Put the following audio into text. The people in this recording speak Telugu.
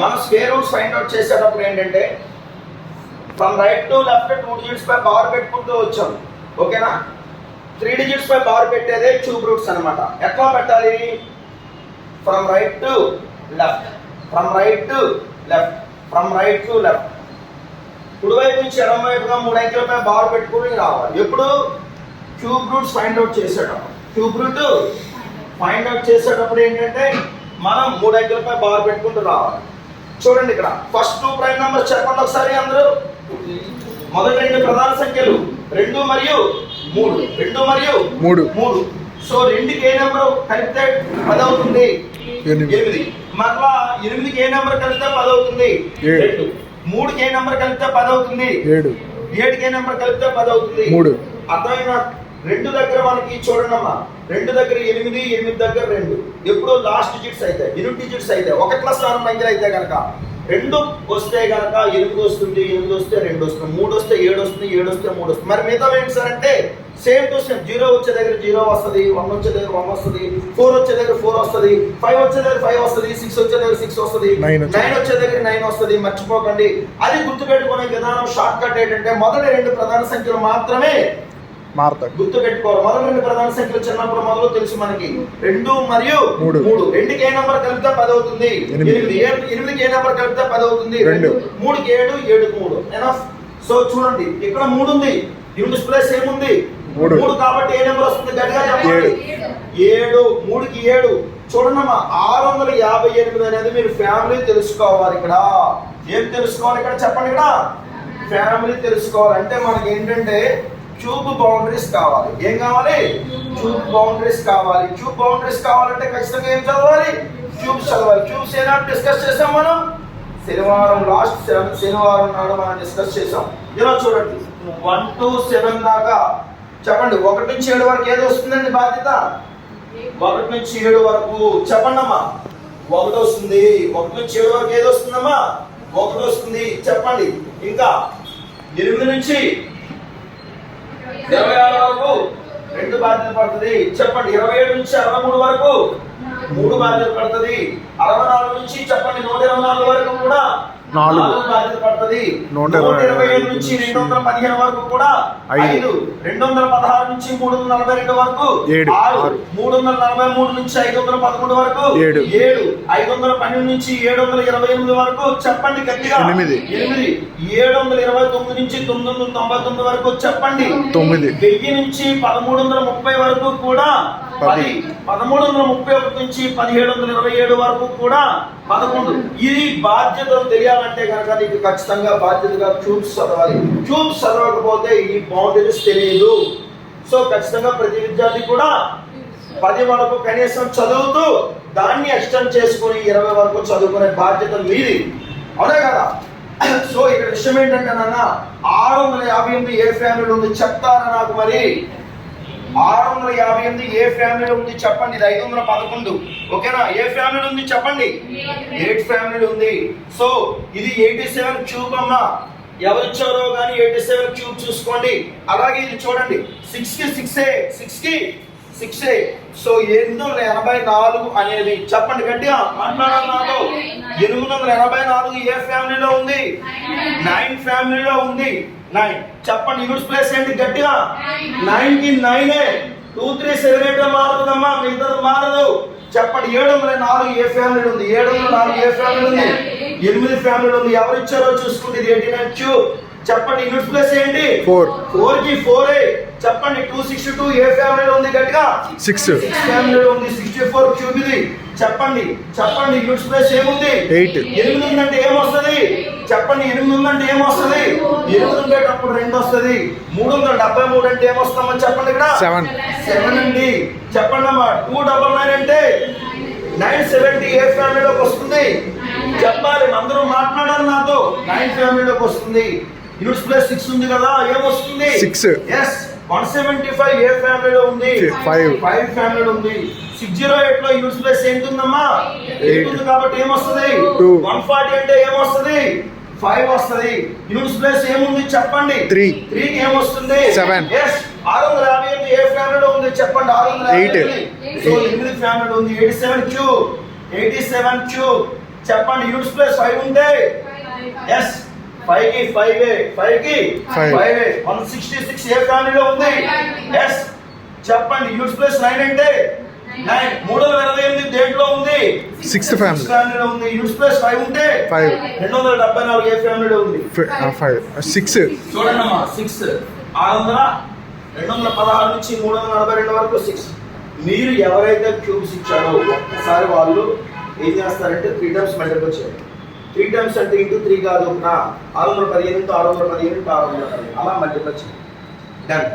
మనం స్క్వేర్ రూట్స్ ఫైండ్ అవుట్ చేసేటప్పుడు ఏంటంటే from right to left 2 digits పై బార్ పెట్టుకుంటూ వచ్చాం. ఓకేనా? 3 డిజిట్స్ పై బార్ పెట్టేదే క్యూబ్ రూట్స్ అన్నమాట. ఎట్లా పెట్టాలి? From right to left, from right to left, from right to left. కుడివైపు నుంచి ఎడమ వైపుగా 3 అంకెలపై బార్ పెట్టుకుని రావాలి. ఎప్పుడు? క్యూబ్ రూట్స్ ఫైండ్ అవుట్ చేసేటప్పుడు. క్యూబ్ రూట్ ఫైండ్ అవుట్ చేసేటప్పుడు ఏంటంటే మనం 3 అంకెలపై బార్ పెట్టుకుంటూ రావాలి. చూడండి ఇక్కడ ఫస్ట్ 2 ప్రైమ్ నెంబర్ చెప్పండి ఒకసారి అందరూ. మొదటి 2 ప్రధాన సంఖ్యలు 2 మరియు 3, 2 మరియు 3. సో 2కి ఏ నెంబర్ కలిపితే 10 అవుతుంది? 8. మరలా 8కి ఏ నెంబర్ కలిపితే 10 అవుతుంది? 2. 3కి ఏ నెంబర్ కలిపితే 10 అవుతుంది? 7. 7కి ఏ నెంబర్ కలిపితే 10 అవుతుంది? 3. అర్థమైనా? 2 దగ్గర మనకి చూడండి అమ్మా, 2 దగ్గర 8, 8 దగ్గర 2. ఎప్పుడు లాస్ట్ డిజిట్స్ అయితే, యూనిట్ డిజిట్స్ అయితే, 1 స్థానం దగ్గర అయితే కనుక 2 వస్తే కనుక 8 వస్తుంది, 8 వస్తే 2 వస్తుంది, 3 వస్తే 7 వస్తుంది, 7 వస్తే 3 వస్తుంది. మరి మిగతా ఏంటి సార్ అంటే సేమ్ టు సేమ్. 0 వచ్చే దగ్గర 0 వస్తుంది, 1 వచ్చే దగ్గర 1 వస్తుంది, 4 వచ్చే దగ్గర 4 వస్తుంది, 5 వచ్చే దగ్గర 5 వస్తుంది, 6 వచ్చే దగ్గర 6 వస్తుంది, 9 వచ్చే దగ్గర 9 వస్తుంది. మర్చిపోకండి. అది గుర్తుపెట్టుకునే విధానం షార్ట్ కట్ ఏంటంటే మొదటి 2 ప్రధాన సంఖ్యలు మాత్రమే మారుతాయి. గుర్తు పెట్టుకోవాలి. మొదటి 2 ప్రధాన సంఖ్యలు చిన్నప్పుడు మొదలు తెలుసు మనకి. 2 మరియు 3. 2కి ఏ నెంబర్ కలిపితే 10 అవుతుంది? 8. 8కి ఏ నెంబర్ కలిపితే 10 అవుతుంది? 2. 3కి 7, 7కి 3. ఎనఫ్. సో చూడండి ఇక్కడ 3 ఉంది. యూనిట్ ప్లేస్ ఏముంది? 3 కాబట్టి ఏ నెంబర్ వస్తుంది? గట్టిగా చెప్పండి. 7. 3కి 7. చూడండమ్మా 658 అనేది మీరు ఫ్యామిలీ తెలుసుకోవాలి. ఇక్కడ ఏం తెలుసుకోవాలి? ఇక్కడ చెప్పండి. ఇక్కడ ఫ్యామిలీ తెలుసుకోవాలి. అంటే మనకి ఏంటంటే క్యూబ్ బౌండరీస్ కావాలి. ఏం కావాలి? క్యూబ్ బౌండరీస్ కావాలి. క్యూబ్ బౌండరీస్ కావాలంటే ఖచ్చితంగా ఏం చదవాలి? క్యూబ్స్ చదవాలి. క్యూబ్స్ ఏనాడు డిస్కస్ చేసాం మనం? శనివారం, లాస్ట్ శనివారం నాడు మనం డిస్కస్ చేసాం. ఇలా చూడండి 1 to 7 దాకా చెప్పండి. 1 నుంచి 7 వరకు ఏది వస్తుందండి బాధ్యత? 1 నుంచి 7 వరకు చెప్పండి అమ్మా. 1 వస్తుంది. 1 నుంచి 7 వరకు ఏది వస్తుందమ్మా? 1 వస్తుంది. చెప్పండి. ఇంకా 8 నుంచి 26 వరకు 2 బాధ్యత పడుతుంది. చెప్పండి. 27 నుంచి 63 వరకు 3 బాధ్యత పడుతుంది. 64 నుంచి చెప్పండి 124 వరకు కూడా 4 బాధ్యత పడుతుంది. 127 నుంచి 215 వరకు కూడా 5. 216 నుంచి 342 వరకు 6. 343 నుంచి 513 వరకు 7. 512 నుంచి 728 వరకు చెప్పండి గట్టిగా 8. 729 నుంచి 999 వరకు చెప్పండి 9. 1000 నుంచి 1330 వరకు కూడా 10. 1331 నుంచి 1727 వరకు కూడా 11. ఇది బాధ్యతలు తెలియాలంటే కనుక నీకు ఖచ్చితంగా బాధ్యతగా క్యూబ్స్ చదవాలి. క్యూబ్స్ చదవకపోతే ఈ బౌండరీస్ తెలియదు. సో ఖచ్చితంగా ప్రతి విద్యార్థి కూడా 10 వరకు కనీసం చదువుతూ దాన్ని ఎక్స్టెండ్ చేసుకుని 20 వరకు చదువుకునే బాధ్యత మీది. అవునా కదా? సో ఇక్కడ విషయం ఏంటంటే నాన్న 658 ఏ ఫ్యామిలీలో ఉంది చెప్తారా నాకు? మరి 658 ఏ ఫ్యామిలీలో ఉంది చెప్పండి. ఇది 511. ఓకేనా? ఏ ఫ్యామిలీలో ఉంది చెప్పండి? 8 ఫ్యామిలీలో ఉంది. సో ఇది 87 క్యూబ్ అమ్మా. ఎవరిచ్చారో కానీ 87 క్యూబ్ చూసుకోండి. అలాగే ఇది చూడండి 6 కి 6. సో 884 అనేది చెప్పండి గట్టిగా మాట్లాడాలి నాతో. 884 ఏ ఫ్యామిలీలో ఉంది? 9 ఫ్యామిలీలో ఉంది. 9 చెప్పండి. యూనిట్ ప్లేస్ ఏంటి గట్టిగా? 9 కి 9 2 3 7 8 మారుతుందమ్మా, మిగతాది మారదు. చెప్పండి. 704 ఏ ఫ్యామిలీలో ఉంది? 704 ఏ ఫ్యామిలీలో ఉంది? 8 ఫ్యామిలీలో ఉంది. ఎవరు ఇచ్చారో చూసుకుంటే ఇది 89 క్యూబ్. చెప్పండి. యూనిట్ ప్లేస్ ఏంటి? 4 కి 4 చెప్పండి. 262 ఏ ఫ్యామిలీలో ఉంది? గట్టిగా 6 ఫ్యామిలీలో ఉంది. 64 క్యూబ్ ఇది. చెప్పండి. యూనిట్ ప్లేస్ ఏముంది? 8 ఉందంటే ఏమొస్తుంది? చెప్పండి. 8 ఉందంటే ఏమొస్తుంది? 8 ఉండేటప్పుడు 2 వస్తుంది. 373 అంటే ఏమొస్తామని చెప్పండి. ఇక్కడ 7 అండి. చెప్పండి అమ్మా. 299 అంటే 970 ఏ ఫ్యామిలీలోకి వస్తుంది? చెప్పాలి. అందరూ మాట్లాడాలి నాతో. 9 ఫ్యామిలీలోకి వస్తుంది. యూనిట్ ప్లస్ 6 ఉంది కదా, ఏమొస్తుంది? 6. yes. 175 ఏ ఫ్యామిలీలో ఉంది? 5 ఫ్యామిలీలో ఉంది. 608 లో యూనిట్ ప్లస్ ఎంత ఉందమ్మా? 8 ఉంది కాబట్టి ఏమొస్తుంది? 140 అంటే ఏమొస్తుంది? 5 వస్తుంది. యూనిట్ ప్లస్ ఏముంది చెప్పండి? 3 కి ఏమొస్తుంది? 7. yes. 658 ఏ ఫ్యామిలీలో ఉంది చెప్పండి? 658. సో 8 ఫ్యామిలీలో ఉంది. 87 క్యూబ్ చెప్పండి యూనిట్స్ ప్లస్ 5 ఉంటే ఎస్ 5 కి 5 5 కి 5 166 ఏ ఫ్యామిలీలో ఉంది ఎస్ చెప్పండి యూనిట్స్ ప్లస్ 9 అంటే 9 328 దేంట్లో ఉంది 6th ఫ్యామిలీలో ఉంది యూనిట్స్ ప్లస్ 5 ఉంటే 274 ఏ ఫ్యామిలీలో ఉంది 6 చూడండి అమ్మా 6 216 నుంచి 342 వరకు 6 మీరు ఎవరైతే క్యూబ్స్ ఇచ్చారో ఒక్కసారి వాళ్ళు ఏం చేస్తారంటే 3 టైమ్స్ మల్టిప్లై చేయండి 3 టైమ్స్ అంటే ఇంటూ 3 కాదు 615 615 615 అలా మల్టిప్లై చేయండి డన్